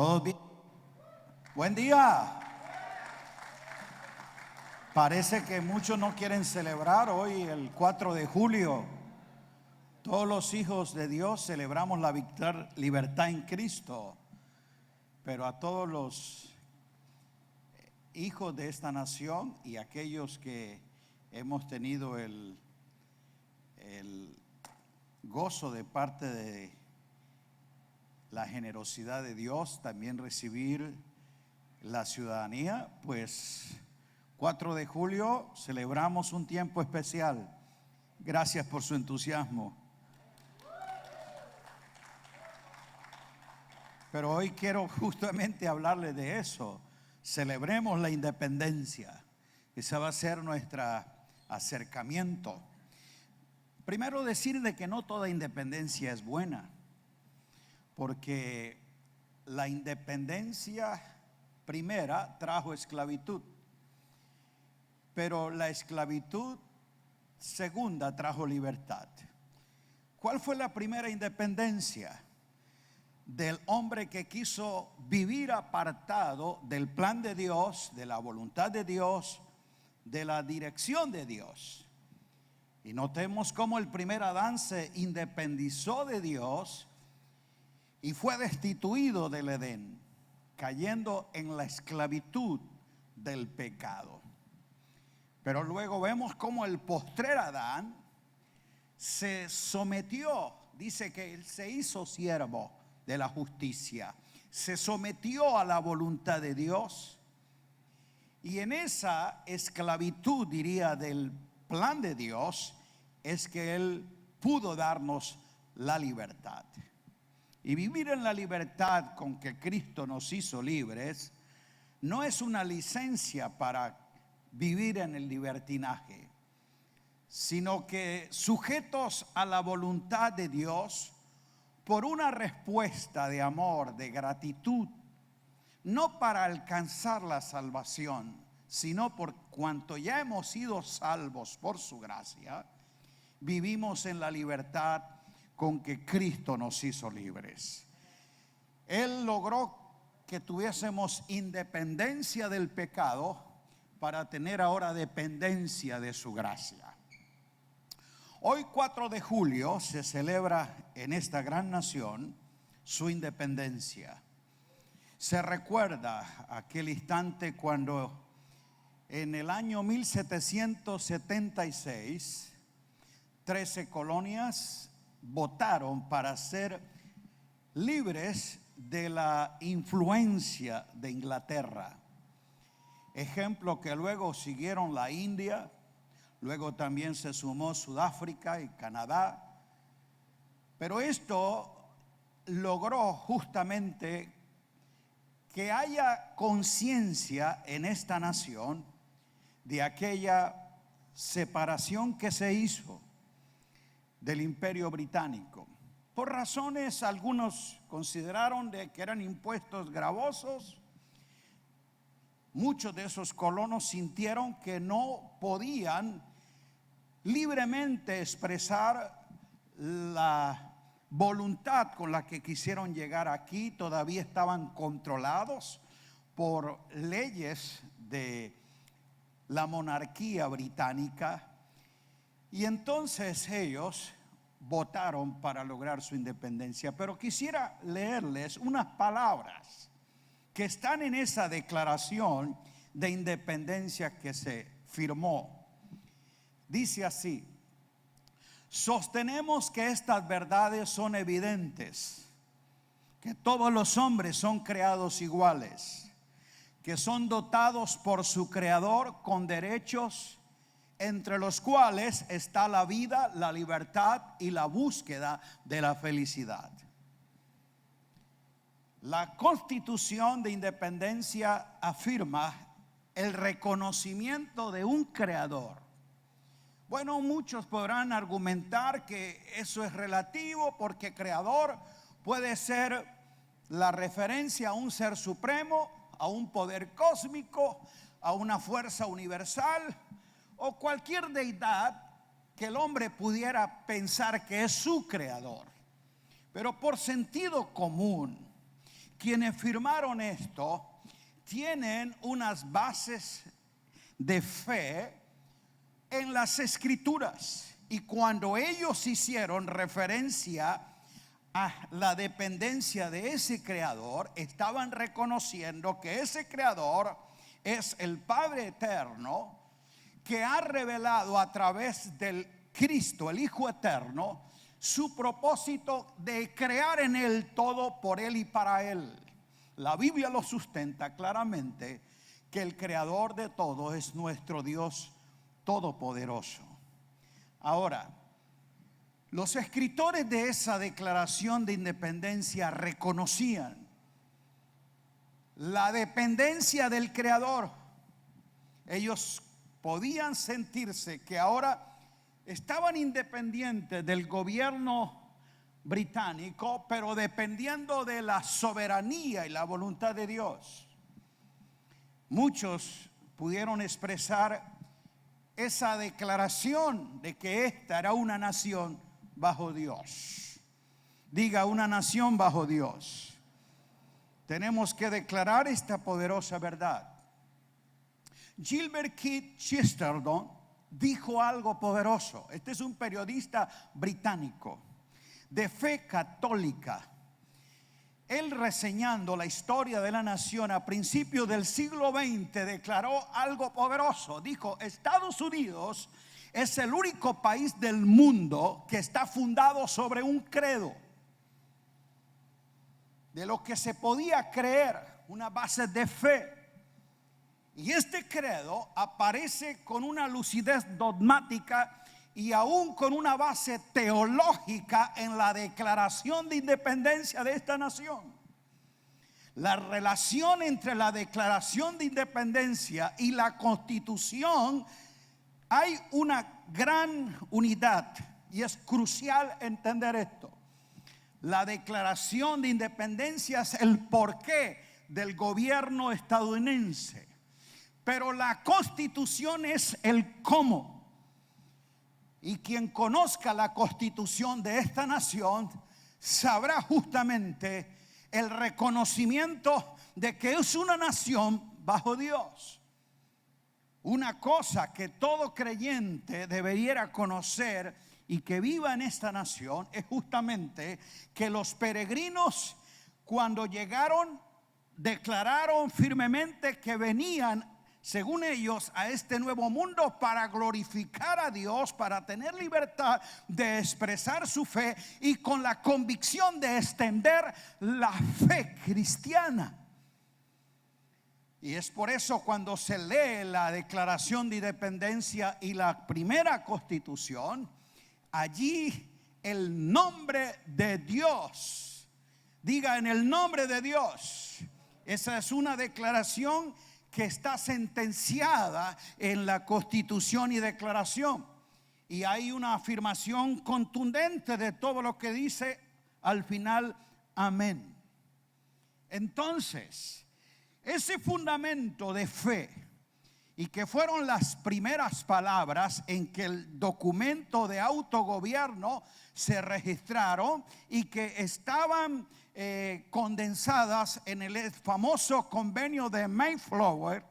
¿Todos bien? Buen día. Parece que muchos no quieren celebrar hoy el 4 de julio. Todos los hijos de Dios celebramos la libertad en Cristo, pero a todos los hijos de esta nación y aquellos que hemos tenido el gozo de parte de la generosidad de Dios, también recibir la ciudadanía, pues 4 de julio celebramos un tiempo especial. Gracias por su entusiasmo. Pero hoy quiero justamente hablarles de eso. Celebremos la independencia. Ese va a ser nuestro acercamiento. Primero decirle que no toda independencia es buena, porque la independencia primera trajo esclavitud, pero la esclavitud segunda trajo libertad. ¿Cuál fue la primera independencia? Del hombre que quiso vivir apartado del plan de Dios, de la voluntad de Dios, de la dirección de Dios. Y notemos cómo el primer Adán se independizó de Dios y fue destituido del Edén, cayendo en la esclavitud del pecado. Pero luego vemos cómo el postrer Adán se sometió, dice que él se hizo siervo de la justicia, se sometió a la voluntad de Dios, y en esa esclavitud, diría, del plan de Dios, es que él pudo darnos la libertad. Y vivir en la libertad con que Cristo nos hizo libres no es una licencia para vivir en el libertinaje, sino que sujetos a la voluntad de Dios por una respuesta de amor, de gratitud, no para alcanzar la salvación, sino por cuanto ya hemos sido salvos por su gracia, vivimos en la libertad con que Cristo nos hizo libres. Él logró que tuviésemos independencia del pecado para tener ahora dependencia de su gracia. Hoy 4 de julio se celebra en esta gran nación su independencia. Se recuerda aquel instante cuando en el año 1776 13 colonias votaron para ser libres de la influencia de Inglaterra. Ejemplo que luego siguieron la India, luego también se sumó Sudáfrica y Canadá. Pero esto logró justamente que haya conciencia en esta nación de aquella separación que se hizo del Imperio Británico. Por razones, algunos consideraron de que eran impuestos gravosos. Muchos de esos colonos sintieron que no podían libremente expresar la voluntad con la que quisieron llegar aquí. Todavía estaban controlados por leyes de la monarquía británica, y entonces ellos votaron para lograr su independencia. Pero quisiera leerles unas palabras que están en esa declaración de independencia que se firmó. Dice así: sostenemos que estas verdades son evidentes, que todos los hombres son creados iguales, que son dotados por su Creador con derechos, entre los cuales está la vida, la libertad y la búsqueda de la felicidad. La Constitución de Independencia afirma el reconocimiento de un creador. Bueno, muchos podrán argumentar que eso es relativo, porque creador puede ser la referencia a un ser supremo, a un poder cósmico, a una fuerza universal o cualquier deidad que el hombre pudiera pensar que es su creador. Pero por sentido común, quienes firmaron esto tienen unas bases de fe en las Escrituras. Y cuando ellos hicieron referencia a la dependencia de ese creador, estaban reconociendo que ese creador es el Padre eterno, que ha revelado a través del Cristo, el Hijo eterno, su propósito de crear en él todo por él y para él. La Biblia lo sustenta claramente, que el creador de todo es nuestro Dios todopoderoso. Ahora, los escritores de esa declaración de independencia reconocían la dependencia del creador. Ellos podían sentirse que ahora estaban independientes del gobierno británico, pero dependiendo de la soberanía y la voluntad de Dios. Muchos pudieron expresar esa declaración de que esta era una nación bajo Dios. Diga, una nación bajo Dios. Tenemos que declarar esta poderosa verdad. Gilbert Keith Chesterton dijo algo poderoso. Este es un periodista británico de fe católica. Él, reseñando la historia de la nación a principios del siglo XX, declaró algo poderoso. Dijo: Estados Unidos es el único país del mundo que está fundado sobre un credo, de lo que se podía creer, una base de fe. Y este credo aparece con una lucidez dogmática y aún con una base teológica en la declaración de independencia de esta nación. La relación entre la declaración de independencia y la Constitución, hay una gran unidad y es crucial entender esto. La declaración de independencia es el porqué del gobierno estadounidense, pero la Constitución es el cómo. Y quien conozca la Constitución de esta nación sabrá justamente el reconocimiento de que es una nación bajo Dios. Una cosa que todo creyente debería conocer y que viva en esta nación es justamente que los peregrinos, cuando llegaron, declararon firmemente que venían, según ellos, a este nuevo mundo para glorificar a Dios, para tener libertad de expresar su fe y con la convicción de extender la fe cristiana. Y es por eso cuando se lee la Declaración de Independencia y la primera Constitución, allí el nombre de Dios, diga, en el nombre de Dios. Esa es una declaración que está sentenciada en la Constitución y Declaración. Y hay una afirmación contundente de todo lo que dice al final, amén. Entonces, ese fundamento de fe, y que fueron las primeras palabras en que el documento de autogobierno se registraron y que estaban condensadas en el famoso convenio de Mayflower,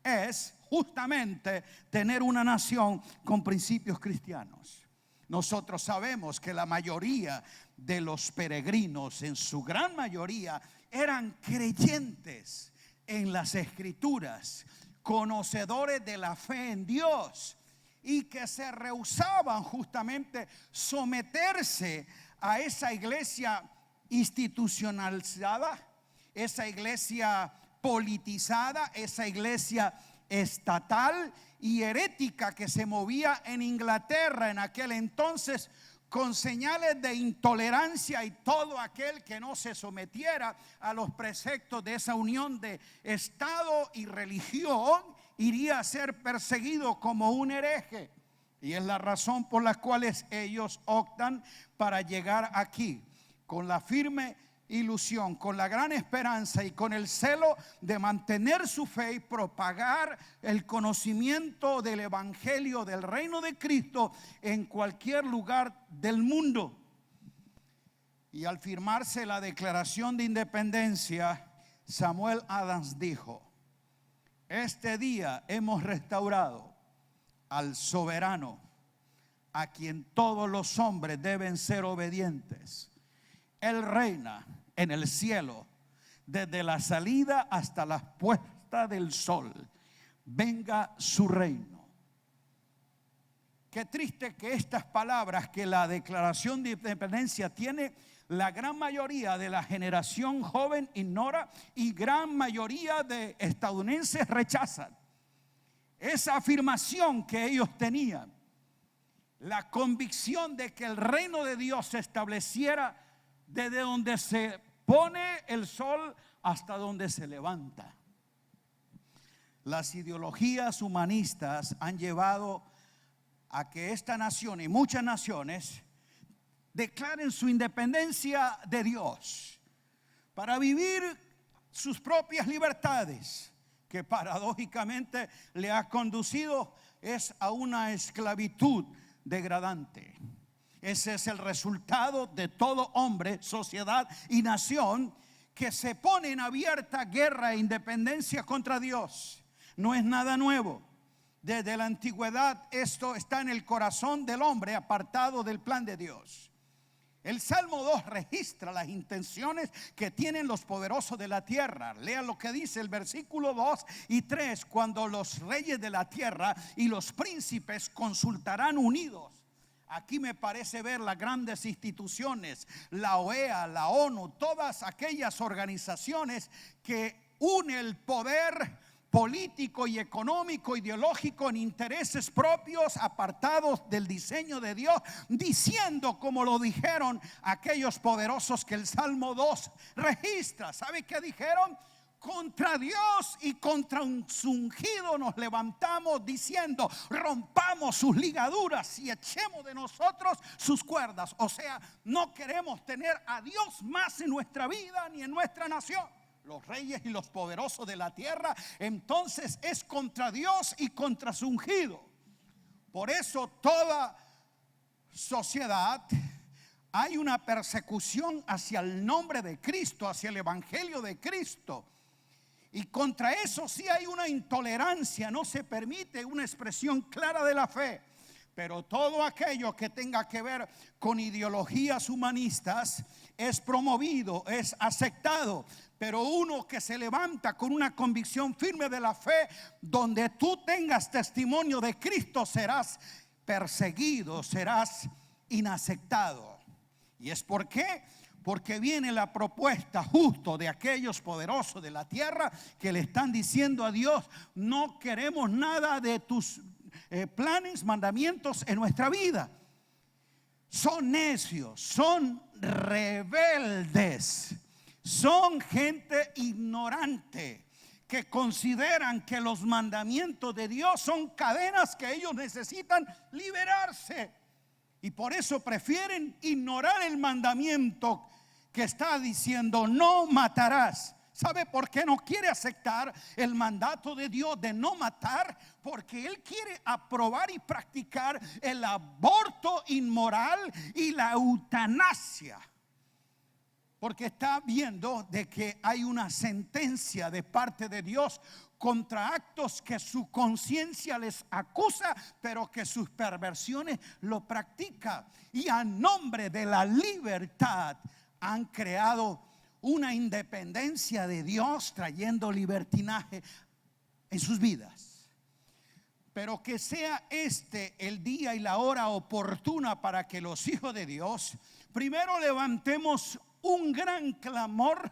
es justamente tener una nación con principios cristianos. Nosotros sabemos que la mayoría de los peregrinos, en su gran mayoría, eran creyentes en las Escrituras, conocedores de la fe en Dios, y que se rehusaban justamente someterse a esa iglesia institucionalizada, esa iglesia politizada, esa iglesia estatal y herética que se movía en Inglaterra en aquel entonces, con señales de intolerancia, y todo aquel que no se sometiera a los preceptos de esa unión de Estado y religión iría a ser perseguido como un hereje. Y es la razón por la cual ellos optan para llegar aquí con la firme ilusión, con la gran esperanza y con el celo de mantener su fe y propagar el conocimiento del evangelio del reino de Cristo en cualquier lugar del mundo. Y al firmarse la Declaración de Independencia, Samuel Adams dijo: este día hemos restaurado al soberano, a quien todos los hombres deben ser obedientes. Él reina en el cielo desde la salida hasta la puesta del sol. Venga su reino. Qué triste que estas palabras que la Declaración de Independencia tiene, la gran mayoría de la generación joven ignora y gran mayoría de estadounidenses rechazan. Esa afirmación que ellos tenían, la convicción de que el reino de Dios se estableciera desde donde se pone el sol hasta donde se levanta. Las ideologías humanistas han llevado a que esta nación y muchas naciones declaren su independencia de Dios para vivir sus propias libertades, que paradójicamente le ha conducido a una esclavitud degradante. Ese es el resultado de todo hombre, sociedad y nación que se pone en abierta guerra e independencia contra Dios. No es nada nuevo. Desde la antigüedad esto está en el corazón del hombre, apartado del plan de Dios. El Salmo 2 registra las intenciones que tienen los poderosos de la tierra. Lea lo que dice el versículo 2 y 3. Cuando los reyes de la tierra y los príncipes consultarán unidos. Aquí me parece ver las grandes instituciones, la OEA, la ONU, todas aquellas organizaciones que unen el poder político y económico, ideológico en intereses propios apartados del diseño de Dios, diciendo como lo dijeron aquellos poderosos que el Salmo 2 registra. ¿Sabe qué dijeron? Contra Dios y contra su ungido nos levantamos, diciendo: rompamos sus ligaduras y echemos de nosotros sus cuerdas. O sea, no queremos tener a Dios más en nuestra vida ni en nuestra nación. Los reyes y los poderosos de la tierra, entonces es contra Dios y contra su ungido. Por eso toda sociedad hay una persecución hacia el nombre de Cristo, hacia el evangelio de Cristo. Y contra eso sí hay una intolerancia, no se permite una expresión clara de la fe. Pero todo aquello que tenga que ver con ideologías humanistas es promovido, es aceptado. Pero uno que se levanta con una convicción firme de la fe, donde tú tengas testimonio de Cristo, serás perseguido, serás inaceptado. ¿Y es por qué? Porque viene la propuesta justo de aquellos poderosos de la tierra que le están diciendo a Dios: no queremos nada de tus planes, mandamientos en nuestra vida. Son necios, son rebeldes, son gente ignorante que consideran que los mandamientos de Dios son cadenas que ellos necesitan liberarse, y por eso prefieren ignorar el mandamiento que está diciendo: no matarás. ¿Sabe por qué no quiere aceptar el mandato de Dios de no matar? Porque Él quiere aprobar y practicar el aborto inmoral y la eutanasia. Porque está viendo de que hay una sentencia de parte de Dios contra actos que su conciencia les acusa, pero que sus perversiones lo practica. Y a nombre de la libertad han creado una independencia de Dios, trayendo libertinaje en sus vidas. Pero que sea este el día y la hora oportuna para que los hijos de Dios primero levantemos un gran clamor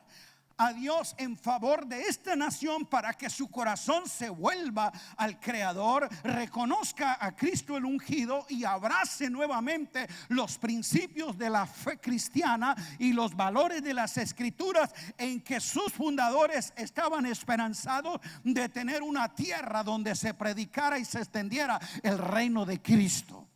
a Dios en favor de esta nación, para que su corazón se vuelva al Creador, reconozca a Cristo el ungido y abrace nuevamente los principios de la fe cristiana y los valores de las Escrituras, en que sus fundadores estaban esperanzados de tener una tierra donde se predicara y se extendiera el reino de Cristo.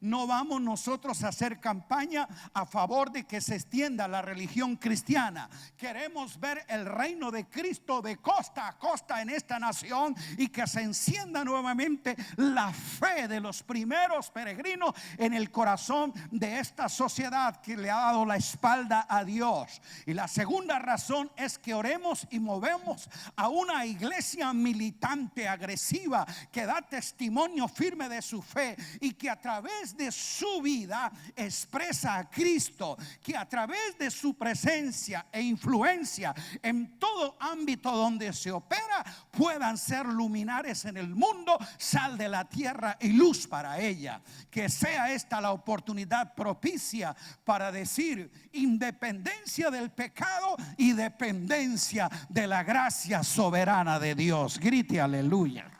No vamos nosotros a hacer campaña a favor de que se extienda la religión cristiana. Queremos ver el reino de Cristo de costa a costa en esta nación y que se encienda nuevamente la fe de los primeros peregrinos en el corazón de esta sociedad que le ha dado la espalda a Dios. Y la segunda razón es que oremos y movemos a una iglesia militante, agresiva, que da testimonio firme de su fe y que a través de su vida expresa a Cristo, que a través de su presencia e influencia en todo ámbito donde se opera puedan ser luminares en el mundo, sal de la tierra y luz para ella. Que sea esta la oportunidad propicia para decir independencia del pecado y dependencia de la gracia soberana de Dios. Grite aleluya.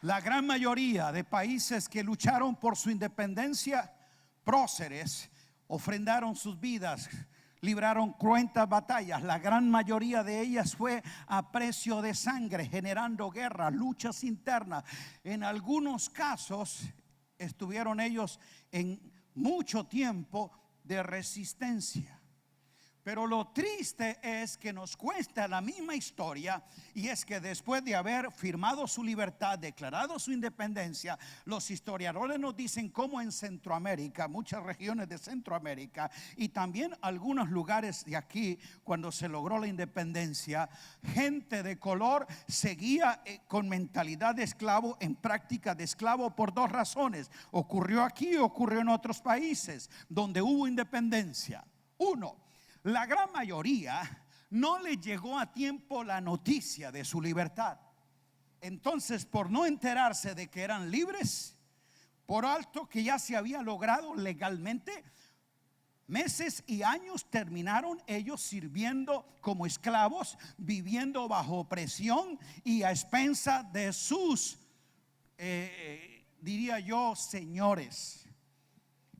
La gran mayoría de países que lucharon por su independencia, próceres, ofrendaron sus vidas, libraron cruentas batallas. La gran mayoría de ellas fue a precio de sangre, generando guerras, luchas internas. En algunos casos estuvieron ellos en mucho tiempo de resistencia. Pero lo triste es que nos cuesta la misma historia, y es que después de haber firmado su libertad, declarado su independencia, los historiadores nos dicen cómo en Centroamérica, muchas regiones de Centroamérica y también algunos lugares de aquí, cuando se logró la independencia, gente de color seguía con mentalidad de esclavo, en práctica de esclavo, por dos razones. Ocurrió aquí, ocurrió en otros países donde hubo independencia. Uno, la gran mayoría no le llegó a tiempo la noticia de su libertad. Entonces, por no enterarse de que eran libres, por alto que ya se había logrado legalmente, meses y años terminaron ellos sirviendo como esclavos, viviendo bajo opresión y a expensa de sus, diría yo, señores.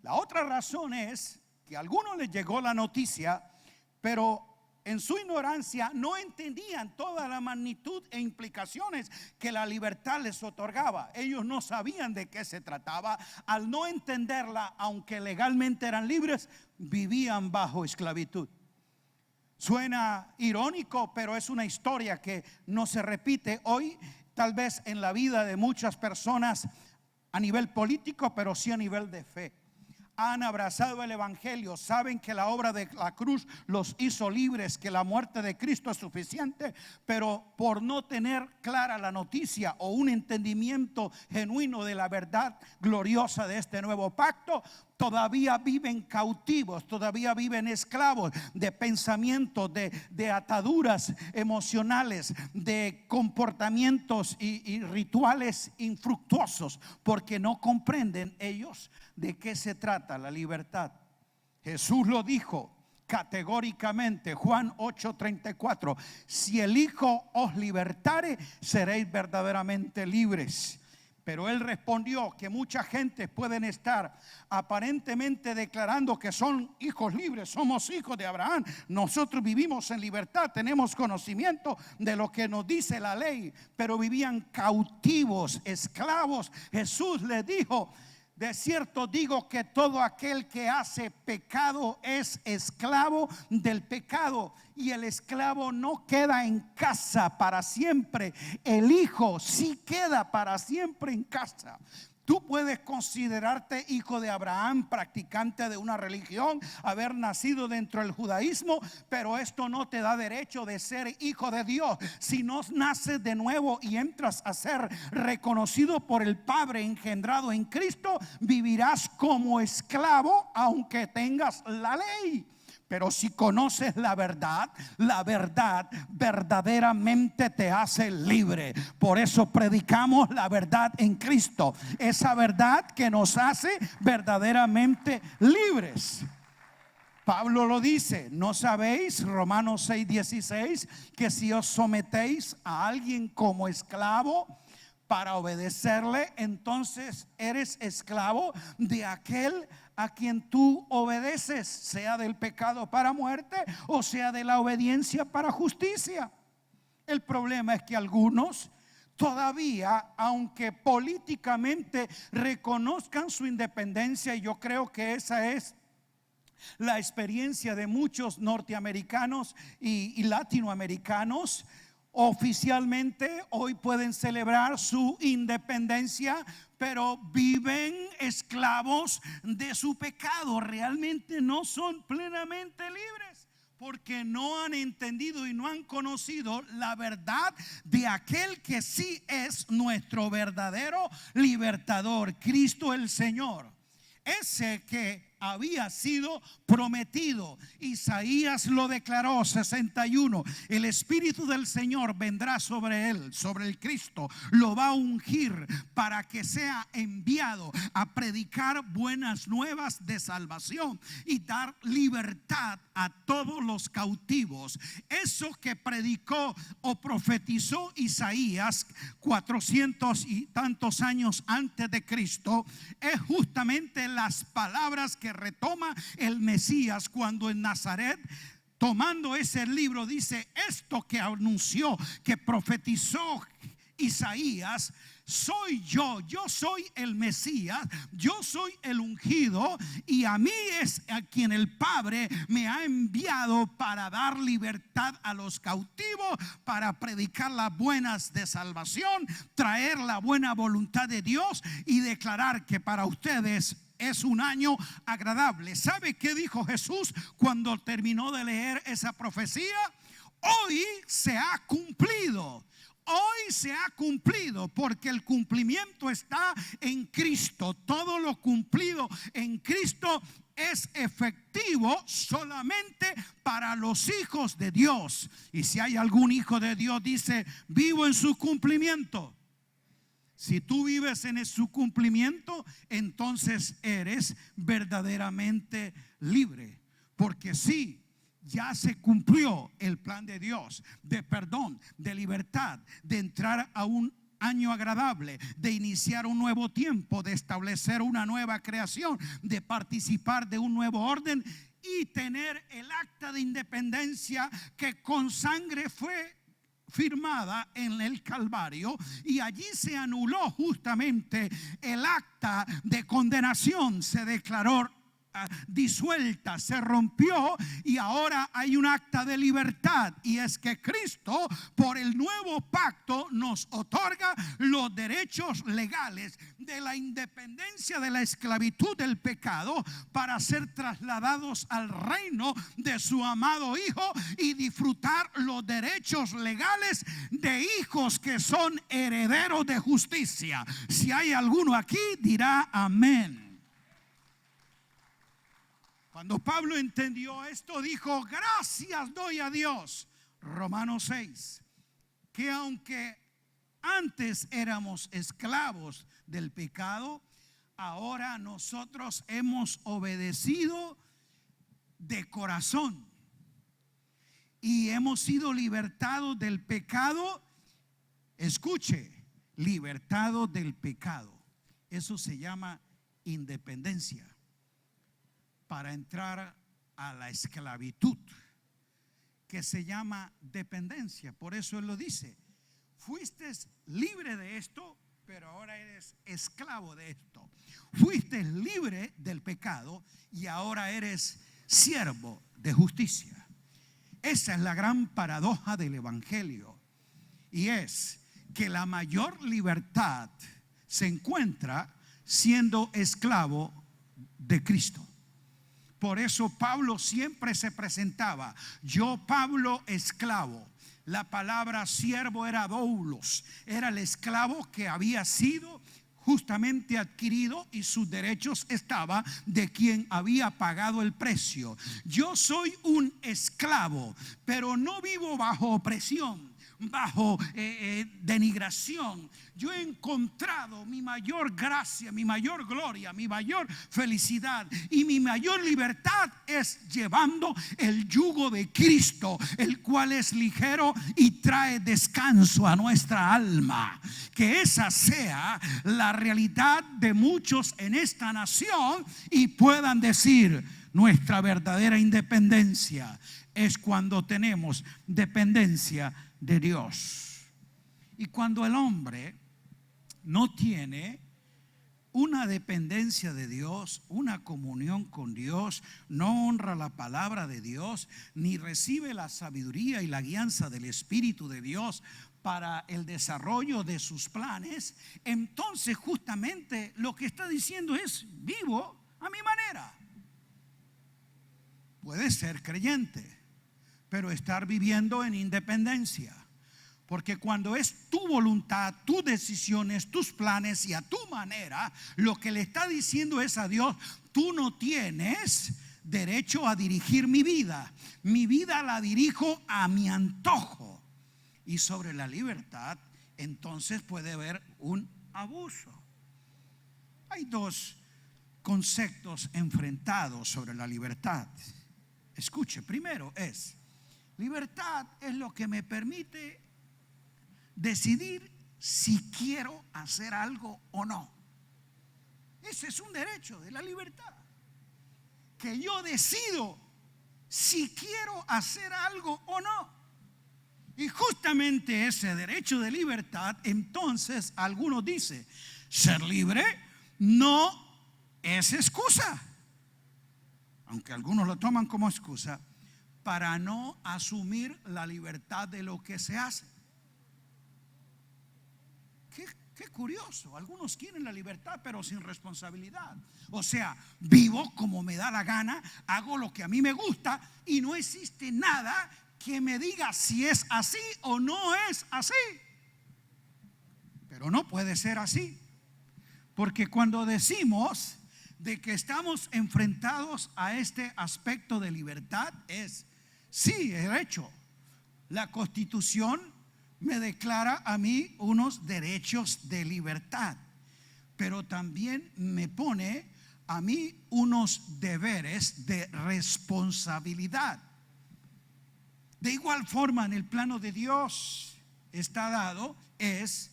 La otra razón es que a algunos les llegó la noticia, pero en su ignorancia no entendían toda la magnitud e implicaciones que la libertad les otorgaba. Ellos no sabían de qué se trataba. Al no entenderla, aunque legalmente eran libres, vivían bajo esclavitud. Suena irónico, pero es una historia que no se repite hoy, tal vez en la vida de muchas personas a nivel político, pero sí a nivel de fe. Han abrazado el evangelio, saben que la obra de la cruz los hizo libres, que la muerte de Cristo es suficiente, pero por no tener clara la noticia o un entendimiento genuino de la verdad gloriosa de este nuevo pacto, todavía viven cautivos, todavía viven esclavos de pensamientos, de ataduras emocionales, de comportamientos y rituales infructuosos, porque no comprenden ellos de qué se trata la libertad. Jesús lo dijo categóricamente, Juan 8:34: si el Hijo os libertare, seréis verdaderamente libres. Pero él respondió que mucha gente pueden estar aparentemente declarando que son hijos libres, somos hijos de Abraham, nosotros vivimos en libertad, tenemos conocimiento de lo que nos dice la ley, pero vivían cautivos, esclavos. Jesús les dijo: de cierto digo que todo aquel que hace pecado es esclavo del pecado, y el esclavo no queda en casa para siempre, el hijo sí queda para siempre en casa. Tú puedes considerarte hijo de Abraham, practicante de una religión, haber nacido dentro del judaísmo, pero esto no te da derecho de ser hijo de Dios. Si no naces de nuevo y entras a ser reconocido por el Padre, engendrado en Cristo, vivirás como esclavo aunque tengas la ley. Pero si conoces la verdad verdaderamente te hace libre. Por eso predicamos la verdad en Cristo, esa verdad que nos hace verdaderamente libres. Pablo lo dice: ¿no sabéis, Romanos 6:16, que si os sometéis a alguien como esclavo para obedecerle, entonces eres esclavo de aquel a quien tú obedeces, sea del pecado para muerte o sea de la obediencia para justicia? El problema es que algunos todavía, aunque políticamente reconozcan su independencia, y yo creo que esa es la experiencia de muchos norteamericanos y latinoamericanos, oficialmente hoy pueden celebrar su independencia, pero viven esclavos de su pecado. Realmente no son plenamente libres, porque no han entendido y no han conocido la verdad de aquel que sí es nuestro verdadero libertador, Cristo el Señor. Ese que había sido prometido. Isaías lo declaró, 61. El Espíritu del Señor vendrá sobre él, sobre el Cristo. Lo va a ungir para que sea enviado a predicar buenas nuevas de salvación y dar libertad a todos los cautivos. Eso que predicó o profetizó Isaías 400 y tantos años antes de Cristo es justamente las palabras que retoma el Mesías cuando en Nazaret, tomando ese libro, dice: esto que anunció, que profetizó Isaías, soy yo soy el Mesías, yo soy el ungido, y a mí es a quien el Padre me ha enviado para dar libertad a los cautivos, para predicar las buenas de salvación, traer la buena voluntad de Dios y declarar que para ustedes es un año agradable. ¿Sabe qué dijo Jesús cuando terminó de leer esa profecía? Hoy se ha cumplido. Hoy se ha cumplido, porque el cumplimiento está en Cristo. Todo lo cumplido en Cristo es efectivo solamente para los hijos de Dios. Y si hay algún hijo de Dios, dice: vivo en su cumplimiento. Si tú vives en su cumplimiento, entonces eres verdaderamente libre. Porque sí, ya se cumplió el plan de Dios de perdón, de libertad, de entrar a un año agradable, de iniciar un nuevo tiempo, de establecer una nueva creación, de participar de un nuevo orden y tener el acta de independencia que con sangre fue firmada en el Calvario, y allí se anuló justamente el acta de condenación, se declaró disuelta, se rompió, y ahora hay un acta de libertad, y es que Cristo por el nuevo pacto nos otorga los derechos legales de la independencia de la esclavitud del pecado para ser trasladados al reino de su amado Hijo y disfrutar los derechos legales de hijos que son herederos de justicia. Si hay alguno aquí, dirá amén. Cuando Pablo entendió esto, dijo: gracias doy a Dios, Romanos 6, que aunque antes éramos esclavos del pecado, ahora nosotros hemos obedecido de corazón y hemos sido libertados del pecado. Escuche, libertados del pecado. Eso se llama independencia, para entrar a la esclavitud, que se llama dependencia. Por eso él lo dice: fuiste libre de esto, pero ahora eres esclavo de esto. Fuiste libre del pecado y ahora eres siervo de justicia. Esa es la gran paradoja del evangelio, y es que la mayor libertad se encuentra siendo esclavo de Cristo. Por eso Pablo siempre se presentaba: yo, Pablo, esclavo. La palabra siervo era doulos, era el esclavo que había sido justamente adquirido y sus derechos estaba de quien había pagado el precio. Yo soy un esclavo, pero no vivo bajo opresión, bajo denigración. Yo he encontrado mi mayor gracia, mi mayor gloria, mi mayor felicidad y mi mayor libertad es llevando el yugo de Cristo, el cual es ligero y trae descanso a nuestra alma. Que esa sea la realidad de muchos en esta nación y puedan decir: nuestra verdadera independencia es cuando tenemos dependencia de Dios. Y cuando el hombre no tiene una dependencia de Dios, una comunión con Dios, no honra la palabra de Dios, ni recibe la sabiduría y la guianza del Espíritu de Dios para el desarrollo de sus planes, entonces justamente lo que está diciendo es: vivo a mi manera. Puede ser creyente, pero estar viviendo en independencia. Porque cuando es tu voluntad, tus decisiones, tus planes y a tu manera, lo que le está diciendo es a Dios: tú no tienes derecho a dirigir mi vida. Mi vida la dirijo a mi antojo. Y sobre la libertad, entonces puede haber un abuso. Hay dos conceptos enfrentados sobre la libertad. Escuche, primero es: libertad es lo que me permite decidir si quiero hacer algo o no. Ese es un derecho de la libertad, que yo decido si quiero hacer algo o no. Y justamente ese derecho de libertad, entonces algunos dicen: ser libre no es excusa, aunque algunos lo toman como excusa para no asumir la libertad de lo que se hace. Qué curioso, algunos quieren la libertad pero sin responsabilidad. O sea, vivo como me da la gana, hago lo que a mí me gusta y no existe nada que me diga si es así o no es así. Pero no puede ser así, porque cuando decimos de que estamos enfrentados a este aspecto de libertad, es: sí, he hecho, la Constitución me declara a mí unos derechos de libertad, pero también me pone a mí unos deberes de responsabilidad. De igual forma, en el plano de Dios está dado es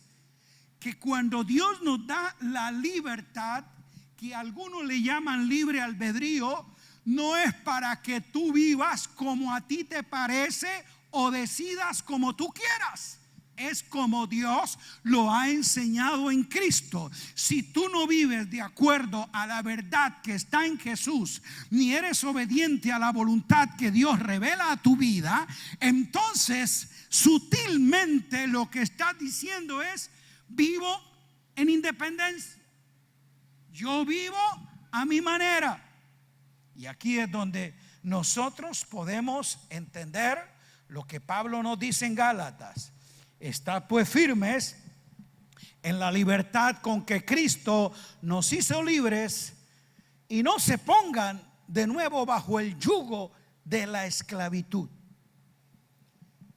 que cuando Dios nos da la libertad, que algunos le llaman libre albedrío, no es para que tú vivas como a ti te parece o decidas como tú quieras. Es como Dios lo ha enseñado en Cristo. Si tú no vives de acuerdo a la verdad que está en Jesús, ni eres obediente a la voluntad que Dios revela a tu vida, entonces sutilmente lo que está diciendo es: vivo en independencia. Yo vivo a mi manera. Y aquí es donde nosotros podemos entender lo que Pablo nos dice en Gálatas: estad pues firmes en la libertad con que Cristo nos hizo libres, y no se pongan de nuevo bajo el yugo de la esclavitud.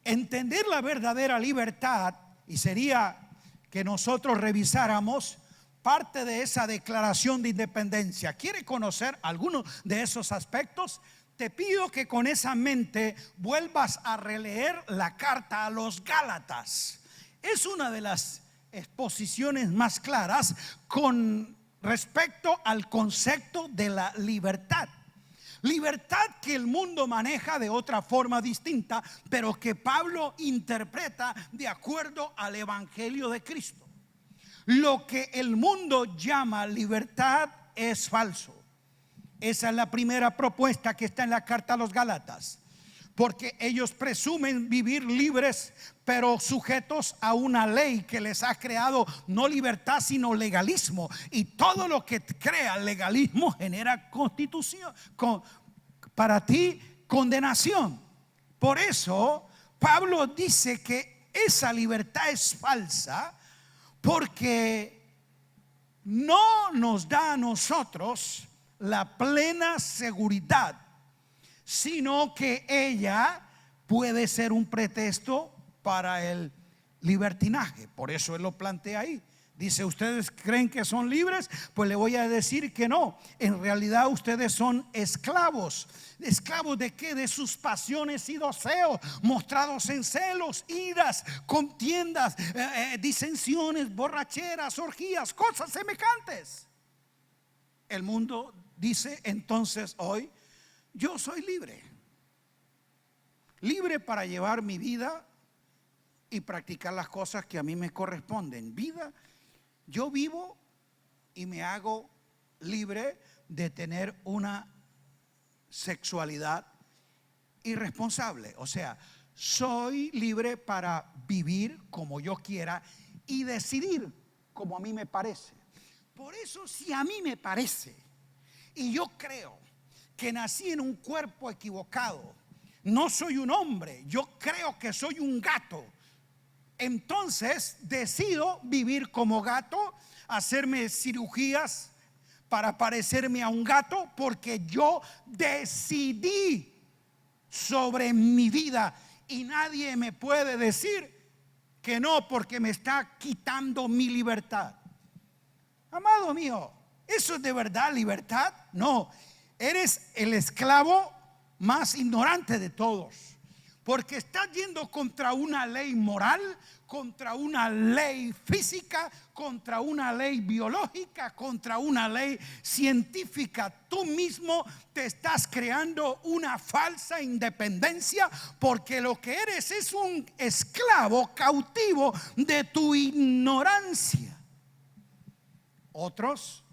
Entender la verdadera libertad, y sería que nosotros revisáramos parte de esa declaración de independencia. ¿Quiere conocer algunos de esos aspectos? Te pido que con esa mente vuelvas a releer la carta a los Gálatas. Es una de las exposiciones más claras con respecto al concepto de la libertad. Libertad que el mundo maneja de otra forma distinta, pero que Pablo interpreta de acuerdo al Evangelio de Cristo. Lo que el mundo llama libertad es falso. Esa es la primera propuesta que está en la carta a los Gálatas, porque ellos presumen vivir libres, pero sujetos a una ley que les ha creado no libertad sino legalismo, y todo lo que crea legalismo genera constitución, para ti condenación. Por eso Pablo dice que esa libertad es falsa, porque no nos da a nosotros la plena seguridad, sino que ella puede ser un pretexto para el libertinaje. Por eso él lo plantea ahí. Dice: ¿ustedes creen que son libres? Pues le voy a decir que no. En realidad ustedes son esclavos. ¿Esclavos de qué? De sus pasiones y deseos, mostrados en celos, iras, contiendas, disensiones, borracheras, orgías, cosas semejantes. El mundo dice entonces hoy: yo soy libre, libre para llevar mi vida y practicar las cosas que a mí me corresponden. Yo vivo y me hago libre de tener una sexualidad irresponsable. O sea, soy libre para vivir como yo quiera y decidir como a mí me parece. Por eso, si a mí me parece y yo creo que nací en un cuerpo equivocado, no soy un hombre, yo creo que soy un gato, entonces decido vivir como gato, hacerme cirugías para parecerme a un gato, porque yo decidí sobre mi vida y nadie me puede decir que no, porque me está quitando mi libertad. Amado mío, ¿eso es de verdad libertad? No, eres el esclavo más ignorante de todos, porque estás yendo contra una ley moral, contra una ley física, contra una ley biológica, contra una ley científica. Tú mismo te estás creando una falsa independencia, porque lo que eres es un esclavo cautivo de tu ignorancia. Otros,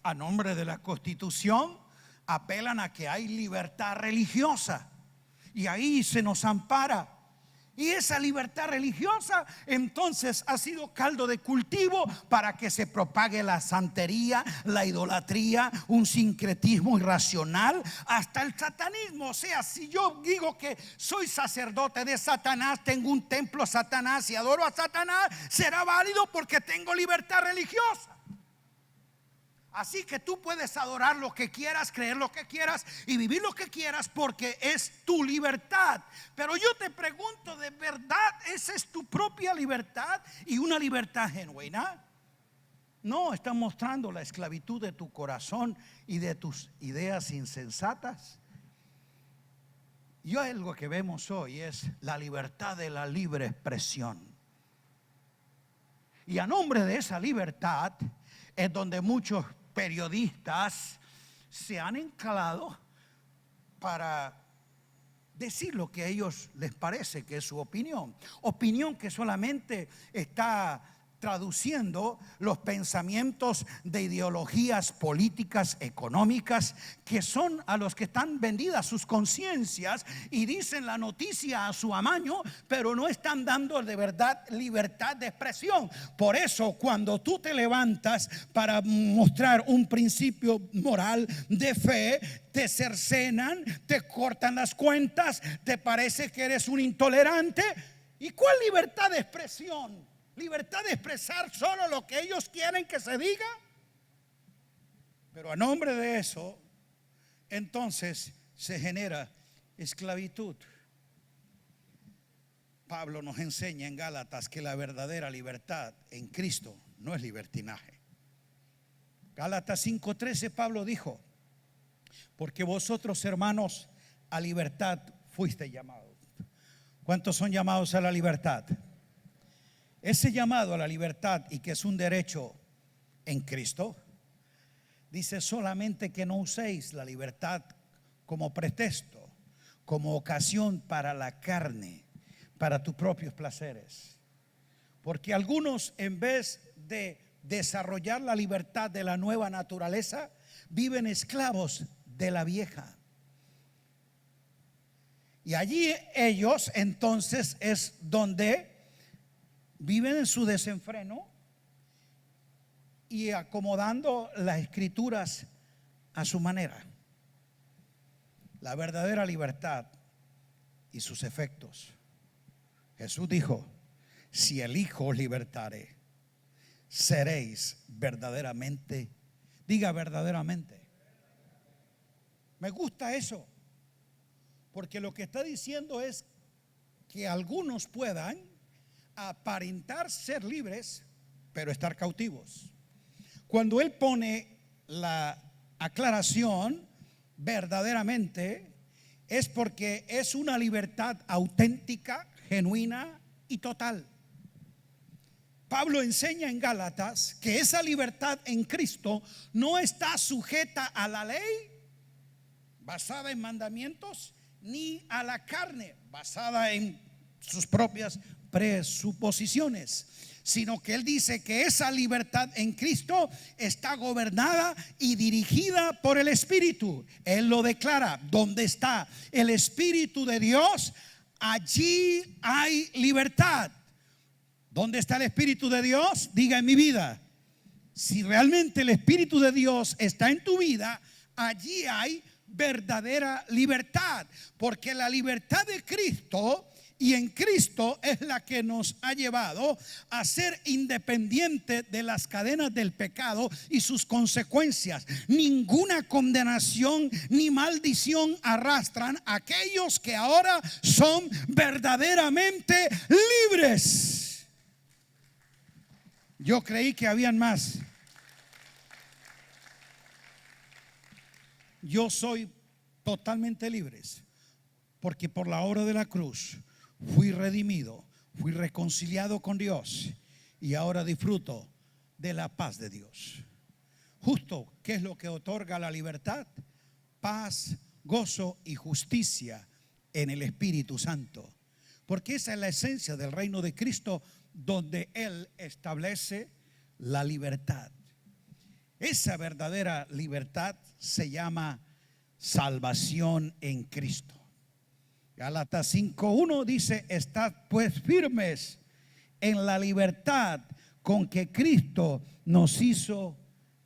a nombre de la Constitución, apelan a que hay libertad religiosa y ahí se nos ampara. Y esa libertad religiosa entonces ha sido caldo de cultivo para que se propague la santería, la idolatría, un sincretismo irracional, hasta el satanismo. O sea, si yo digo que soy sacerdote de Satanás, tengo un templo a Satanás y adoro a Satanás, será válido porque tengo libertad religiosa. Así que tú puedes adorar lo que quieras, creer lo que quieras y vivir lo que quieras, porque es tu libertad. Pero yo te pregunto, ¿de verdad esa es tu propia libertad y una libertad genuina? No, está mostrando la esclavitud de tu corazón y de tus ideas insensatas. Y algo que vemos hoy es la libertad de la libre expresión. Y a nombre de esa libertad es donde muchos periodistas se han encalado para decir lo que a ellos les parece que es su opinión. Opinión que solamente está traduciendo los pensamientos de ideologías políticas, económicas, que son a los que están vendidas sus conciencias y dicen la noticia a su amaño, pero no están dando de verdad libertad de expresión. Por eso, cuando tú te levantas para mostrar un principio moral de fe, te cercenan, te cortan las cuentas, te parece que eres un intolerante. ¿Y cuál libertad de expresión? ¿Libertad de expresar solo lo que ellos quieren que se diga? Pero a nombre de eso, entonces se genera esclavitud. Pablo nos enseña en Gálatas que la verdadera libertad en Cristo no es libertinaje. Gálatas 5:13, Pablo dijo: porque vosotros, hermanos, a libertad fuiste llamados. ¿Cuántos son llamados a la libertad? Ese llamado a la libertad, y que es un derecho en Cristo, dice solamente que no uséis la libertad como pretexto, como ocasión para la carne, para tus propios placeres. Porque algunos, en vez de desarrollar la libertad de la nueva naturaleza, viven esclavos de la vieja. Y allí ellos entonces es donde viven en su desenfreno y acomodando las escrituras a su manera. La verdadera libertad y sus efectos. Jesús dijo: si el Hijo os libertare, seréis verdaderamente. Diga verdaderamente. Me gusta eso, porque lo que está diciendo es que algunos puedan aparentar ser libres, pero estar cautivos. Cuando él pone la aclaración verdaderamente, es porque es una libertad auténtica, genuina y total. Pablo enseña en Gálatas que esa libertad en Cristo no está sujeta a la ley basada en mandamientos, ni a la carne basada en sus propias presuposiciones, sino que él dice que esa libertad en Cristo está gobernada y dirigida por el Espíritu. Él lo declara: donde está el Espíritu de Dios, allí hay libertad. ¿Dónde está el Espíritu de Dios? Diga: en mi vida. Si realmente el Espíritu de Dios está en tu vida, allí hay verdadera libertad, porque la libertad de Cristo y en Cristo es la que nos ha llevado a ser independientes de las cadenas del pecado y sus consecuencias. Ninguna condenación ni maldición arrastran a aquellos que ahora son verdaderamente libres. Yo creí que habían más. Yo soy totalmente libre, porque por la obra de la cruz fui redimido, fui reconciliado con Dios y ahora disfruto de la paz de Dios. Justo, ¿qué es lo que otorga la libertad? Paz, gozo y justicia en el Espíritu Santo. Porque esa es la esencia del reino de Cristo, donde Él establece la libertad. Esa verdadera libertad se llama salvación en Cristo. Gálatas 5:1 dice: estad pues firmes en la libertad con que Cristo nos hizo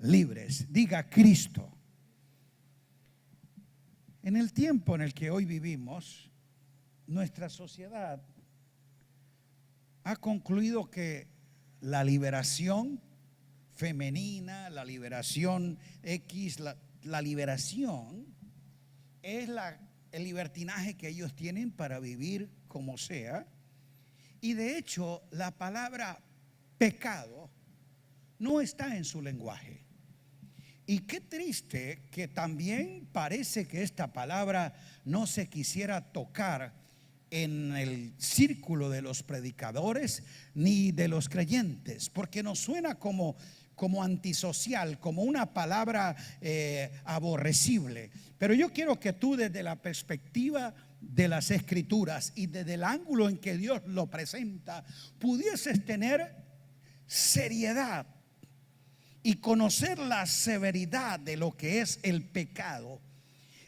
libres. Diga: Cristo. En el tiempo en el que hoy vivimos, nuestra sociedad ha concluido que la liberación femenina, la liberación X, la liberación es el libertinaje que ellos tienen para vivir como sea. Y de hecho, la palabra pecado no está en su lenguaje. Y qué triste que también parece que esta palabra no se quisiera tocar en el círculo de los predicadores ni de los creyentes, porque nos suena como antisocial, como una palabra aborrecible. Pero yo quiero que tú, desde la perspectiva de las Escrituras y desde el ángulo en que Dios lo presenta, pudieses tener seriedad y conocer la severidad de lo que es el pecado.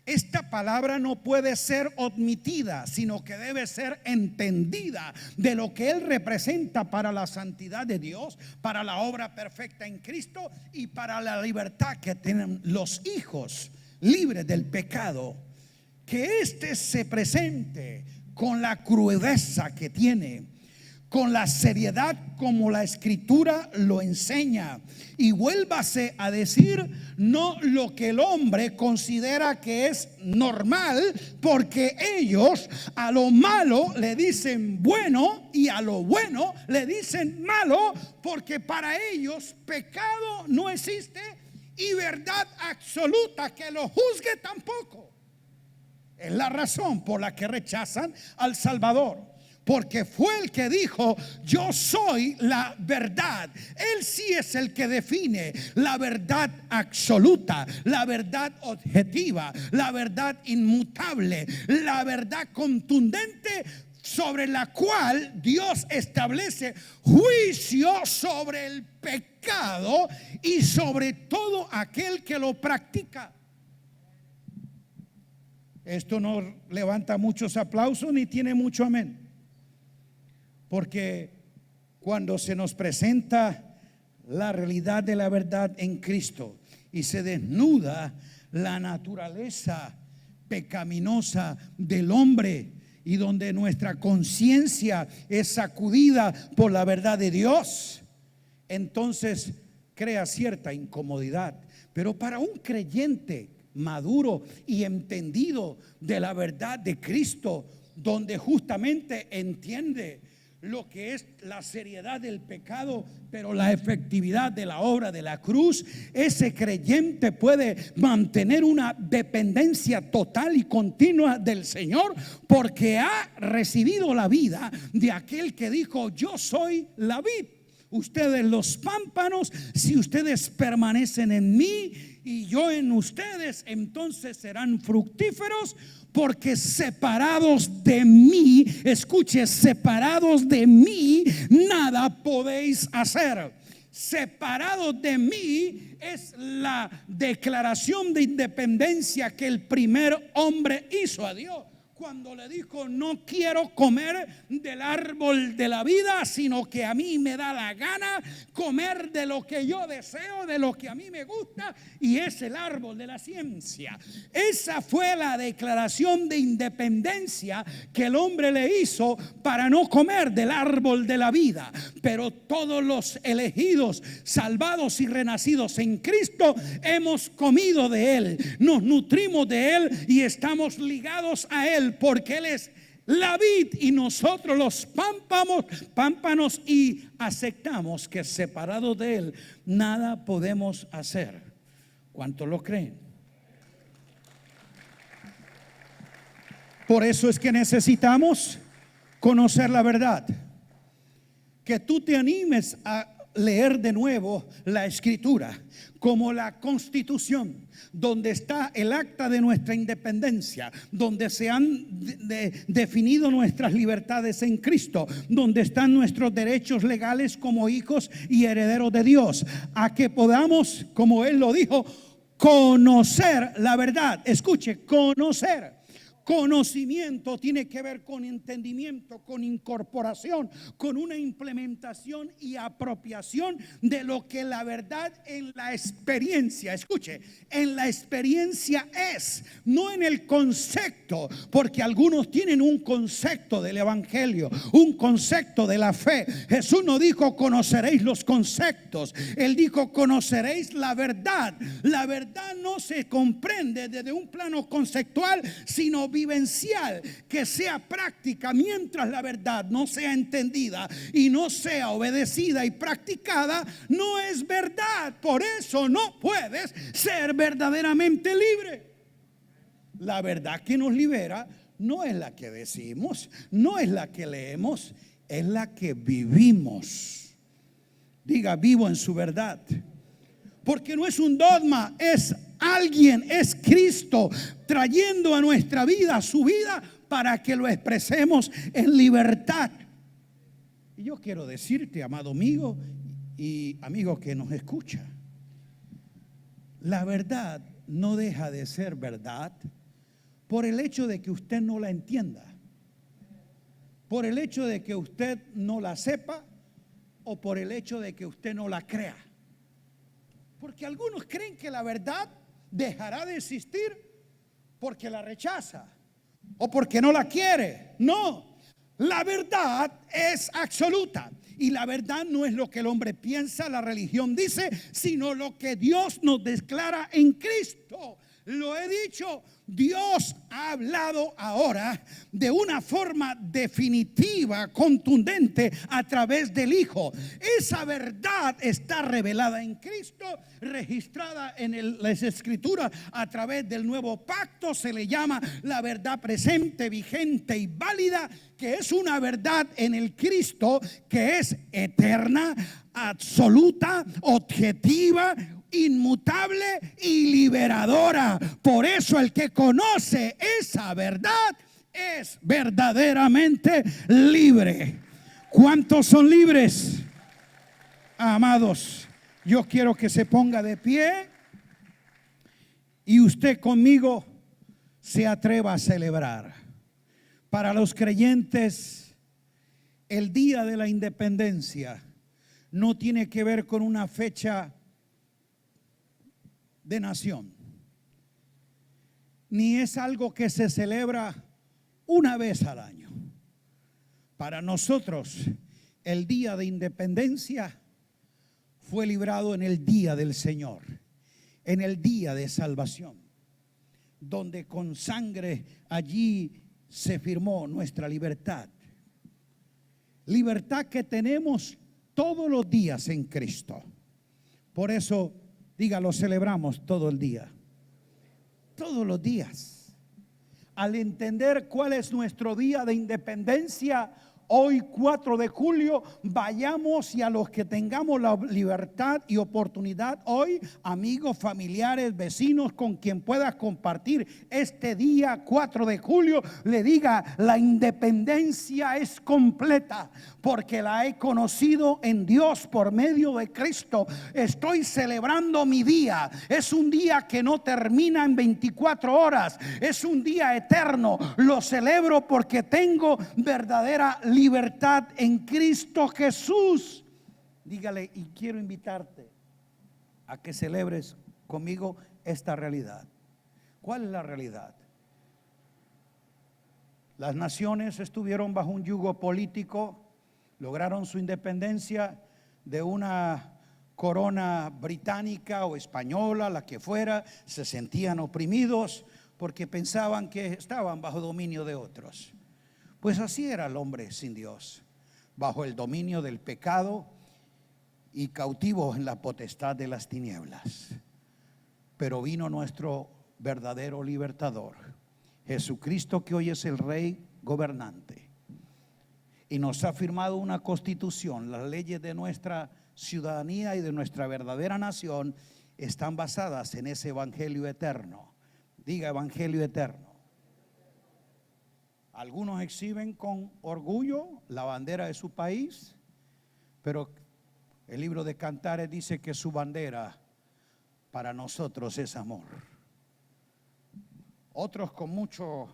Esta palabra no puede ser omitida, sino que debe ser entendida de lo que Él representa para la santidad de Dios, para la obra perfecta en Cristo y para la libertad que tienen los hijos libres del pecado. Que éste se presente con la crudeza que tiene, con la seriedad como la Escritura lo enseña, y vuélvase a decir no lo que el hombre considera que es normal, porque ellos a lo malo le dicen bueno y a lo bueno le dicen malo, porque para ellos pecado no existe y verdad absoluta que lo juzgue tampoco. Es la razón por la que rechazan al Salvador, porque fue el que dijo: yo soy la verdad. Él sí es el que define la verdad absoluta, la verdad objetiva, la verdad inmutable, la verdad contundente, sobre la cual Dios establece juicio sobre el pecado y sobre todo aquel que lo practica. Esto no levanta muchos aplausos ni tiene mucho amén, porque cuando se nos presenta la realidad de la verdad en Cristo y se desnuda la naturaleza pecaminosa del hombre, y donde nuestra conciencia es sacudida por la verdad de Dios, entonces crea cierta incomodidad. Pero para un creyente maduro y entendido de la verdad de Cristo, donde justamente entiende lo que es la seriedad del pecado, pero la efectividad de la obra de la cruz, ese creyente puede mantener una dependencia total y continua del Señor, porque ha recibido la vida de aquel que dijo: yo soy la vid, ustedes los pámpanos, si ustedes permanecen en mí y yo en ustedes, entonces serán fructíferos, porque separados de mí, escuche, separados de mí, nada podéis hacer. Separados de mí es la declaración de independencia que el primer hombre hizo a Dios cuando le dijo: no quiero comer del árbol de la vida, sino que a mí me da la gana comer de lo que yo deseo, de lo que a mí me gusta, y es el árbol de la ciencia. Esa fue la declaración de independencia que el hombre le hizo para no comer del árbol de la vida. Pero todos los elegidos, salvados y renacidos en Cristo, hemos comido de Él, nos nutrimos de Él y estamos ligados a Él, porque Él es la vid y nosotros los pámpanos, y aceptamos que separados de Él nada podemos hacer. ¿Cuántos lo creen? Por eso es que necesitamos conocer la verdad. Que tú te animes a leer de nuevo la Escritura como la Constitución, donde está el acta de nuestra independencia, donde se han definido nuestras libertades en Cristo, donde están nuestros derechos legales como hijos y herederos de Dios, a que podamos, como Él lo dijo, conocer la verdad. Escuche, conocer. Conocimiento tiene que ver con entendimiento, con incorporación, con una implementación y apropiación de lo que la verdad en la experiencia, escuche, en la experiencia es, no en el concepto, porque algunos tienen un concepto del evangelio, un concepto de la fe. Jesús no dijo conoceréis los conceptos, Él dijo conoceréis la verdad. La verdad no se comprende desde un plano conceptual, sino vivencial, que sea práctica. Mientras la verdad no sea entendida y no sea obedecida y practicada, no es verdad. Por eso no puedes ser verdaderamente libre. La verdad que nos libera no es la que decimos, no es la que leemos, es la que vivimos. Diga: vivo en su verdad. Porque no es un dogma, es alguien, es Cristo trayendo a nuestra vida su vida para que lo expresemos en libertad. Y yo quiero decirte, amado amigo y amigo que nos escucha, la verdad no deja de ser verdad por el hecho de que usted no la entienda, por el hecho de que usted no la sepa, o por el hecho de que usted no la crea. Porque algunos creen que la verdad dejará de existir porque la rechaza o porque no la quiere. No, la verdad es absoluta. Y la verdad no es lo que el hombre piensa, la religión dice, sino lo que Dios nos declara en Cristo. Lo he dicho, Dios ha hablado ahora de una forma definitiva, contundente, a través del Hijo. Esa verdad está revelada en Cristo, registrada en las Escrituras a través del nuevo pacto. Se le llama la verdad presente, vigente y válida, que es una verdad en el Cristo que es eterna, absoluta, objetiva, inmutable y liberadora. Por eso el que conoce esa verdad es verdaderamente libre. ¿Cuántos son libres? Amados, yo quiero que se ponga de pie y usted conmigo se atreva a celebrar. Para los creyentes, el día de la independencia no tiene que ver con una fecha de nación, ni es algo que se celebra una vez al año. Para nosotros, el día de independencia fue librado en el día del Señor, en el día de salvación, donde con sangre allí se firmó nuestra libertad. Libertad que tenemos todos los días en Cristo. Por eso, diga, lo celebramos todo el día. Todos los días. Al entender cuál es nuestro día de independencia, Hoy 4 de julio, vayamos y a los que tengamos la libertad y oportunidad hoy, amigos, familiares, vecinos, con quien puedas compartir este día 4 de julio, le diga: la independencia es completa porque la he conocido en Dios por medio de Cristo. Estoy celebrando mi día. Es un día que no termina en 24 horas. Es un día eterno. Lo celebro porque tengo verdadera libertad en Cristo Jesús. Dígale: y quiero invitarte a que celebres conmigo esta realidad. ¿Cuál es la realidad? Las naciones estuvieron bajo un yugo político, lograron su independencia de una corona británica o española, la que fuera. Se sentían oprimidos porque pensaban que estaban bajo dominio de otros. Pues así era el hombre sin Dios, bajo el dominio del pecado y cautivo en la potestad de las tinieblas. Pero vino nuestro verdadero libertador, Jesucristo, que hoy es el Rey gobernante, y nos ha firmado una constitución. Las leyes de nuestra ciudadanía y de nuestra verdadera nación están basadas en ese evangelio eterno. Diga: evangelio eterno. Algunos exhiben con orgullo la bandera de su país, pero el libro de Cantares dice que su bandera para nosotros es amor. Otros con mucho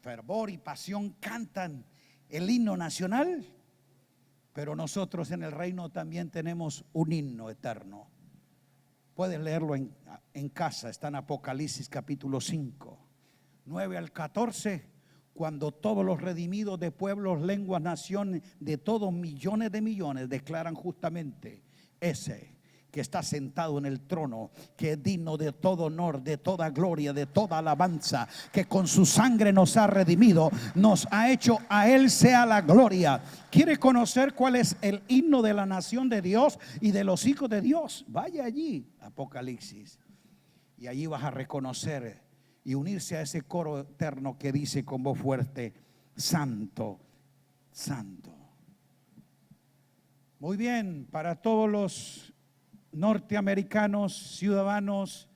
fervor y pasión cantan el himno nacional, pero nosotros en el reino también tenemos un himno eterno. Puedes leerlo en casa, está en Apocalipsis capítulo 5, 9 al 14, cuando todos los redimidos de pueblos, lenguas, naciones, de todos millones de millones, declaran justamente: ese que está sentado en el trono, que es digno de todo honor, de toda gloria, de toda alabanza, que con su sangre nos ha redimido, nos ha hecho, a Él sea la gloria. ¿Quiere conocer cuál es el himno de la nación de Dios y de los hijos de Dios? Vaya allí, Apocalipsis, y allí vas a reconocer y unirse a ese coro eterno que dice con voz fuerte: santo, santo. Muy bien, para todos los norteamericanos, ciudadanos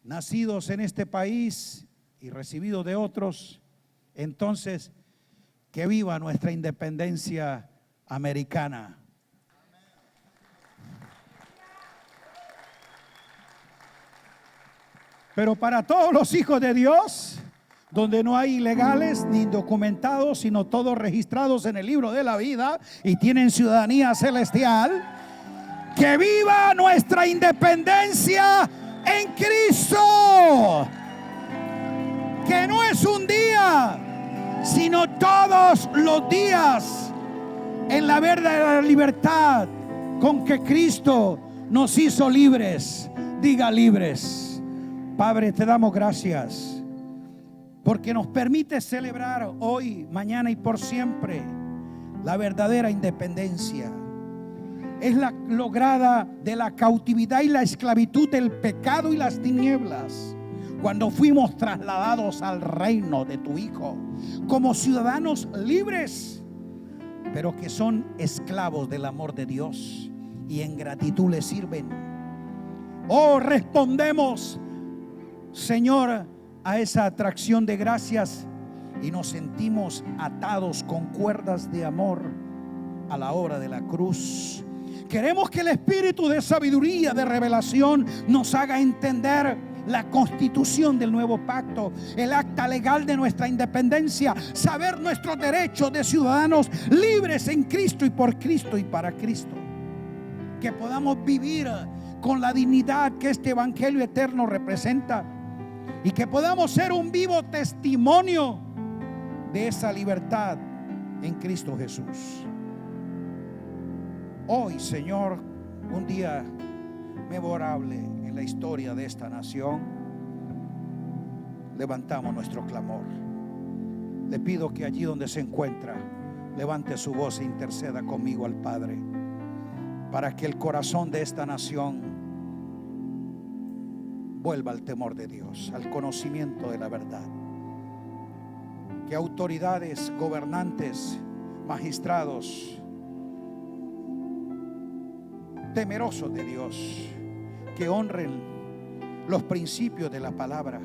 nacidos en este país y recibidos de otros, entonces, que viva nuestra independencia americana. Pero para todos los hijos de Dios, donde no hay ilegales ni indocumentados, sino todos registrados en el libro de la vida y tienen ciudadanía celestial, que viva nuestra independencia en Cristo, que no es un día, sino todos los días, en la verdadera libertad con que Cristo nos hizo libres. Diga: libres. Padre, te damos gracias porque nos permite celebrar hoy, mañana y por siempre la verdadera independencia. Es la lograda de la cautividad y la esclavitud del pecado y las tinieblas, cuando fuimos trasladados al reino de tu Hijo como ciudadanos libres, pero que son esclavos del amor de Dios y en gratitud le sirven. Oh, respondemos, Señor, a esa atracción de gracias y nos sentimos atados con cuerdas de amor a la obra de la cruz. Queremos que el espíritu de sabiduría, de revelación, nos haga entender la constitución del nuevo pacto, el acta legal de nuestra independencia, saber nuestros derechos de ciudadanos libres en Cristo y por Cristo y para Cristo. Que podamos vivir con la dignidad que este evangelio eterno representa y que podamos ser un vivo testimonio de esa libertad en Cristo Jesús. Hoy, Señor, un día memorable en la historia de esta nación, levantamos nuestro clamor. Le pido que allí donde se encuentra, levante su voz e interceda conmigo al Padre, para que el corazón de esta nación vuelva al temor de Dios, al conocimiento de la verdad. Que autoridades, gobernantes magistrados temerosos de Dios, que honren los principios de la palabra,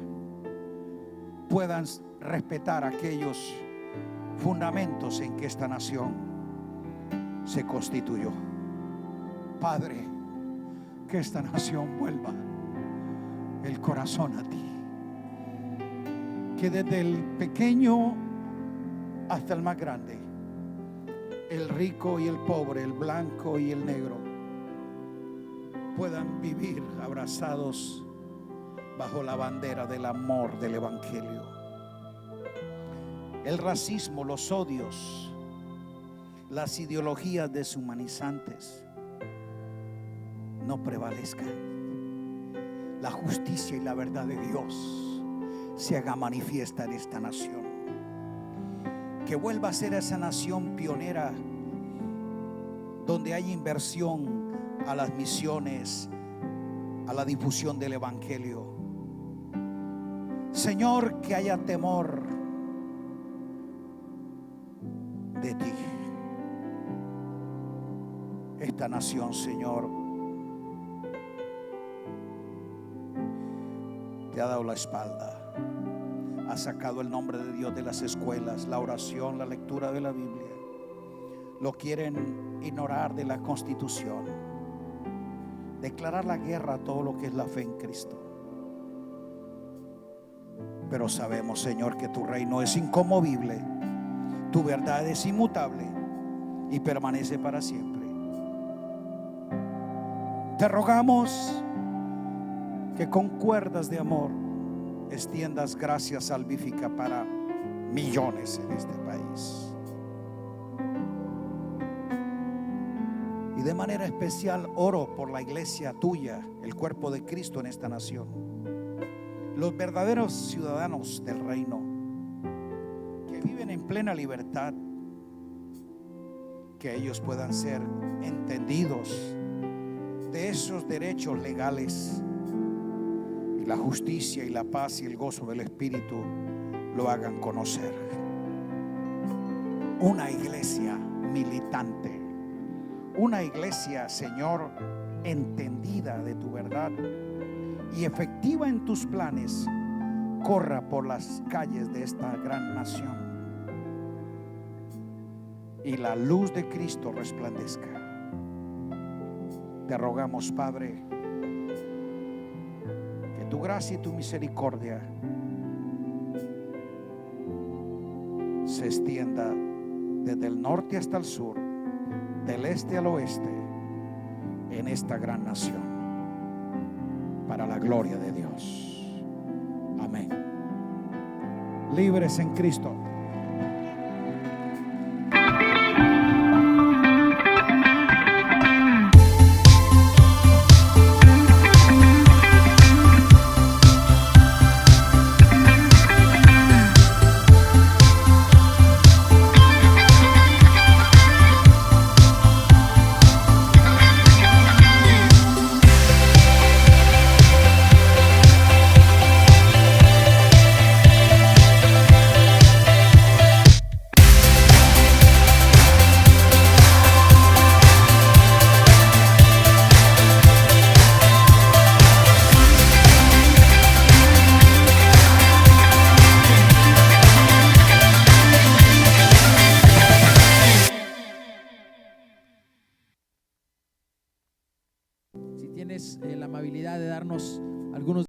puedan respetar aquellos fundamentos en que esta nación se constituyó. Padre, que esta nación vuelva el corazón a ti, que desde el pequeño hasta el más grande, el rico y el pobre, el blanco y el negro, puedan vivir abrazados bajo la bandera del amor del evangelio. El racismo, los odios, las ideologías deshumanizantes no prevalezcan. La justicia y la verdad de Dios se haga manifiesta en esta nación. Que vuelva a ser esa nación pionera donde hay inversión a las misiones, a la difusión del evangelio. Señor, que haya temor de ti. Esta nación, Señor, te ha dado la espalda, ha sacado el nombre de Dios de las escuelas, la oración, la lectura de la Biblia. Lo quieren ignorar de la Constitución, declarar la guerra a todo lo que es la fe en Cristo. Pero sabemos, Señor, que tu reino es inconmovible, tu verdad es inmutable y permanece para siempre. Te rogamos que con cuerdas de amor extiendas gracia salvífica para millones en este país. Y de manera especial oro por la iglesia tuya, el cuerpo de Cristo en esta nación, los verdaderos ciudadanos del reino que viven en plena libertad, que ellos puedan ser entendidos de esos derechos legales, y la justicia y la paz y el gozo del Espíritu lo hagan conocer. Una iglesia militante, una iglesia, Señor, entendida de tu verdad y efectiva en tus planes, corra por las calles de esta gran nación y la luz de Cristo resplandezca. Te rogamos, Padre, que tu gracia y tu misericordia se extienda desde el norte hasta el sur, del este al oeste, en esta gran nación, para la gloria de Dios. Amén. Libres en Cristo. Si tienes la amabilidad de darnos algunos